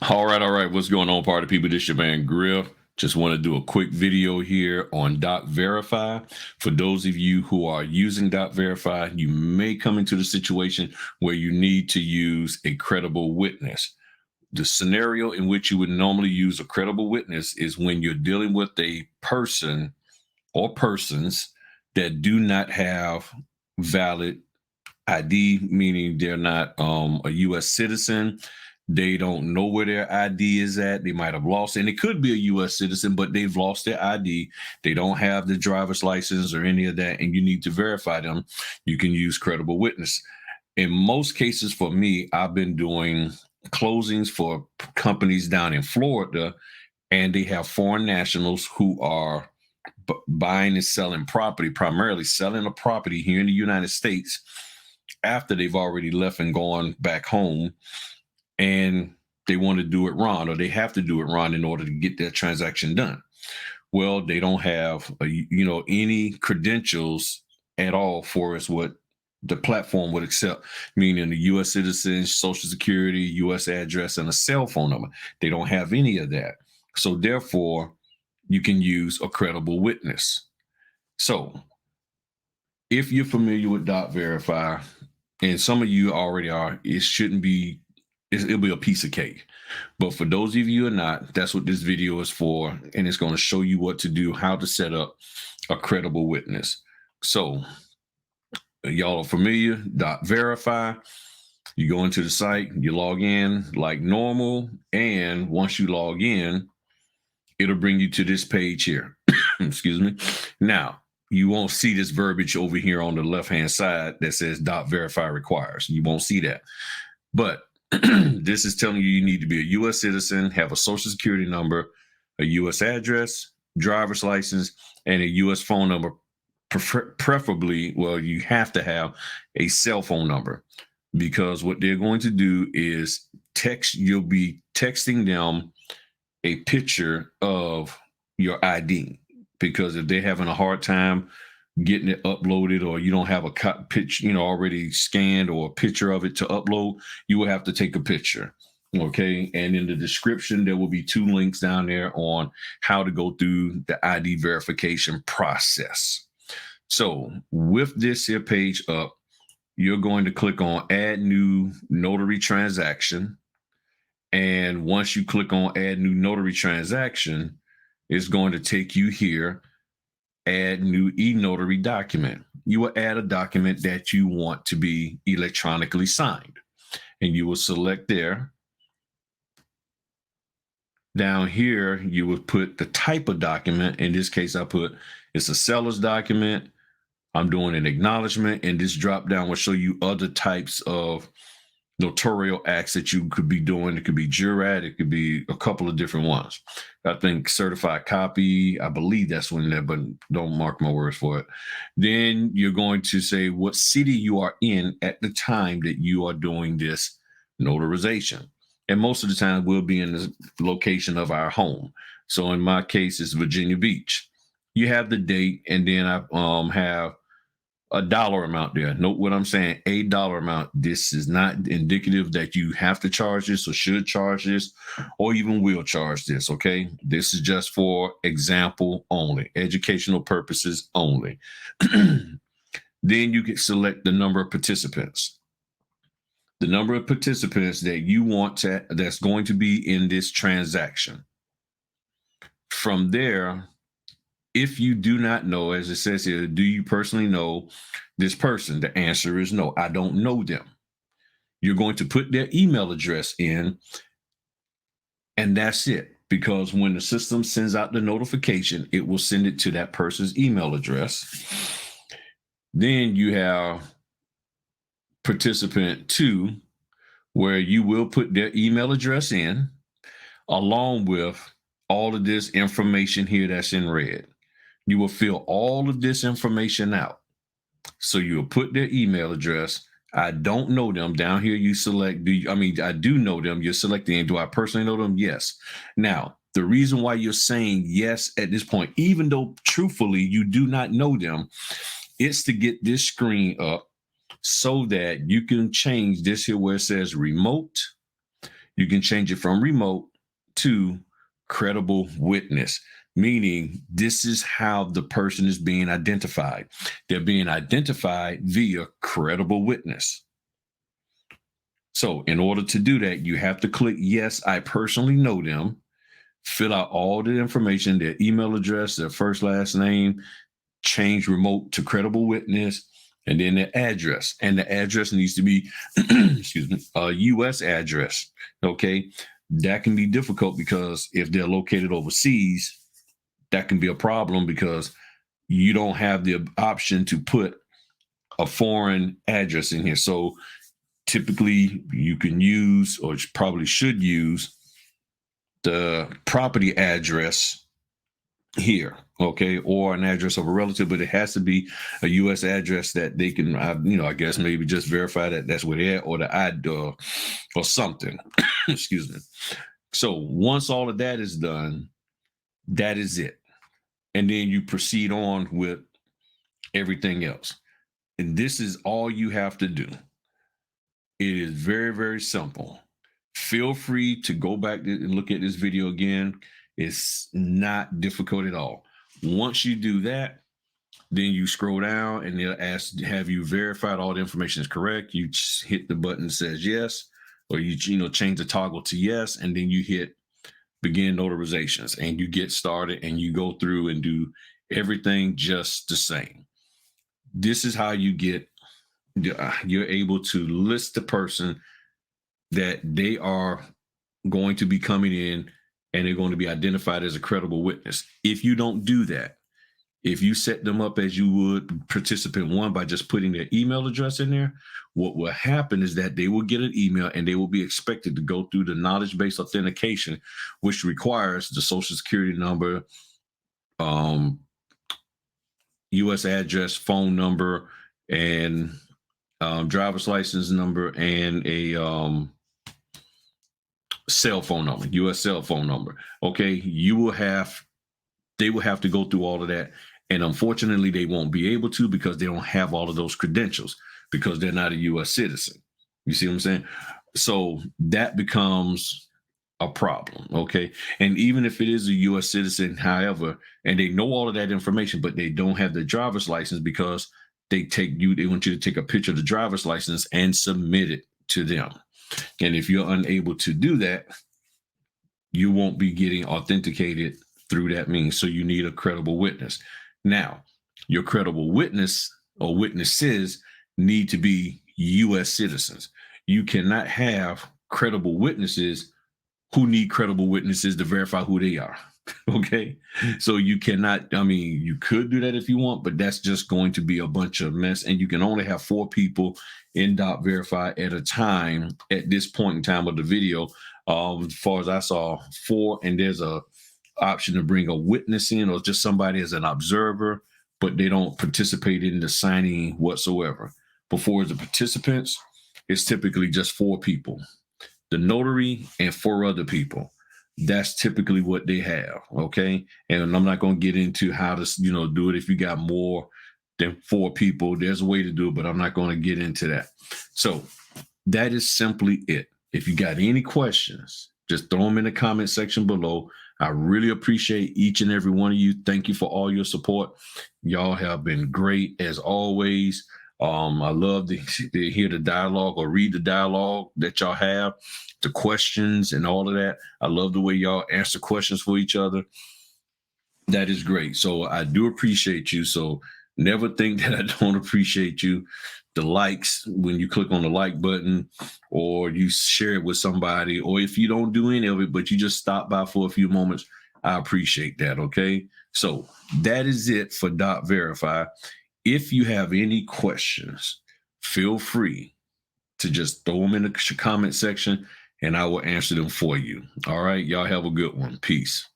All right, all right. What's going on, party people? This your man Griff. Just want to do a quick video here on DocVerify. For those of you who are using DocVerify, you may come into the situation where you need to use a credible witness. The scenario in which you would normally use a credible witness is when you're dealing with a person or persons that do not have valid ID, meaning they're not a U.S. citizen. They don't know where their ID is at. They might have lost it. And it could be a U.S. citizen, but they've lost their ID. They don't have the driver's license or any of that, and you need to verify them. You can use credible witness. In most cases, for me, I've been doing closings for companies down in Florida, and they have foreign nationals who are buying and selling property, primarily selling a property here in the United States after they've already left and gone back home, and they want to do it wrong, or they have to do it wrong in order to get their transaction done. Well, they don't have any credentials at all for us what the platform would accept, meaning a U.S. citizen, social security, U.S. address, and a cell phone number. They don't have any of that. So therefore, you can use a credible witness. So if you're familiar with DocVerify, and some of you already are, it'll be a piece of cake. But for those of you who are not, that's what this video is for. And it's going to show you what to do, how to set up a credible witness. So y'all are familiar, DocVerify. You go into the site, you log in like normal. And once you log in, it'll bring you to this page here. Excuse me. Now, you won't see this verbiage over here on the left-hand side that says DocVerify requires. You won't see that. But this is telling you need to be a U.S. citizen, have a social security number, a U.S. address, driver's license, and a U.S. phone number. Preferably, well, you have to have a cell phone number, because what they're going to do is you'll be texting them a picture of your ID, because if they're having a hard time getting it uploaded, or you don't have a picture, already scanned, or a picture of it to upload, you will have to take a picture. Okay. And in the description, there will be 2 links down there on how to go through the ID verification process. So with this here page up, you're going to click on Add New Notary Transaction. And once you click on Add New Notary Transaction, it's going to take you here, Add New e-notary document. You will add a document that you want to be electronically signed. And you will select there. Down here, you will put the type of document. In this case, I put it's a seller's document. I'm doing an acknowledgement, and this drop down will show you other types of notarial acts that you could be doing. It could be jurat, it could be a couple of different ones. I think certified copy, I believe that's one there, but don't mark my words for it. Then you're going to say what city you are in at the time that you are doing this notarization. And most of the time we'll be in the location of our home. So in my case, it's Virginia Beach. You have the date, and then I have a dollar amount there. Note what I'm saying, a dollar amount. This is not indicative that you have to charge this or should charge this or even will charge this, okay? This is just for example only, educational purposes only. Then you can select the number of participants. The number of participants that you want that's going to be in this transaction. From there, if you do not know, as it says here, do you personally know this person? The answer is no, I don't know them. You're going to put their email address in, and that's it. Because when the system sends out the notification, it will send it to that person's email address. Then you have participant 2, where you will put their email address in, along with all of this information here that's in red. You will fill all of this information out. So you'll put their email address. I don't know them. Down here, you select, I do know them. You're selecting, do I personally know them? Yes. Now, the reason why you're saying yes at this point, even though truthfully you do not know them, it's to get this screen up so that you can change this here where it says remote. you can change it from remote to credible witness, meaning this is how the person is being identified. They're being identified via credible witness. So in order to do that, you have to click yes, I personally know them, fill out all the information, their email address, their first, last name, change remote to credible witness, and then their address. And the address needs to be, excuse me, a U.S. address. Okay. That can be difficult because if they're located overseas, that can be a problem because you don't have the option to put a foreign address in here. So typically you can use, or probably should use, the property address here, okay, or an address of a relative, but it has to be a U.S. address that they can, I guess maybe just verify that that's where they're at, or the ID or something. Excuse me. So once all of that is done, that is it, and then you proceed on with everything else. And this is all you have to do. It is very, very simple. Feel free to go back and look at this video again. It's not difficult at all. Once you do that, then you scroll down and they'll ask, have you verified all the information is correct? You just hit the button that says yes, or you change the toggle to yes, and then you hit begin notarizations and you get started and you go through and do everything just the same. This is how you're able to list the person that they are going to be coming in and they're going to be identified as a credible witness. If you don't do that, if you set them up as you would participant one by just putting their email address in there, what will happen is that they will get an email and they will be expected to go through the knowledge-based authentication, which requires the social security number, U.S. address, phone number, and driver's license number, and a cell phone number, U.S. cell phone number. Okay, they will have to go through all of that. And unfortunately, they won't be able to because they don't have all of those credentials because they're not a U.S. citizen. You see what I'm saying? So that becomes a problem. Okay. And even if it is a U.S. citizen, however, and they know all of that information, but they don't have the driver's license because they want you to take a picture of the driver's license and submit it to them. And if you're unable to do that, you won't be getting authenticated through that means. So you need a credible witness. Now, your credible witness or witnesses need to be U.S. citizens. You cannot have credible witnesses who need credible witnesses to verify who they are. Okay. So you cannot, you could do that if you want, but that's just going to be a bunch of mess. And you can only have 4 people in DocVerify at a time at this point in time of the video. As far as I saw, 4, and there's a option to bring a witness in or just somebody as an observer, but they don't participate in the signing whatsoever. Before the participants, it's typically just 4 people, the notary and 4 other people. That's typically what they have. Okay. And I'm not going to get into how to, do it. If you got more than 4 people, there's a way to do it, but I'm not going to get into that. So that is simply it. If you got any questions, just throw them in the comment section below. I really appreciate each and every one of you. Thank you for all your support. Y'all have been great as always. I love to hear the dialogue or read the dialogue that y'all have, the questions and all of that. I love the way y'all answer questions for each other. That is great. So I do appreciate you. So never think that I don't appreciate you. The likes, when you click on the like button or you share it with somebody, or if you don't do any of it, but you just stop by for a few moments, I appreciate that. Okay. So that is it for DocVerify. If you have any questions, feel free to just throw them in the comment section and I will answer them for you. All right. Y'all have a good one. Peace.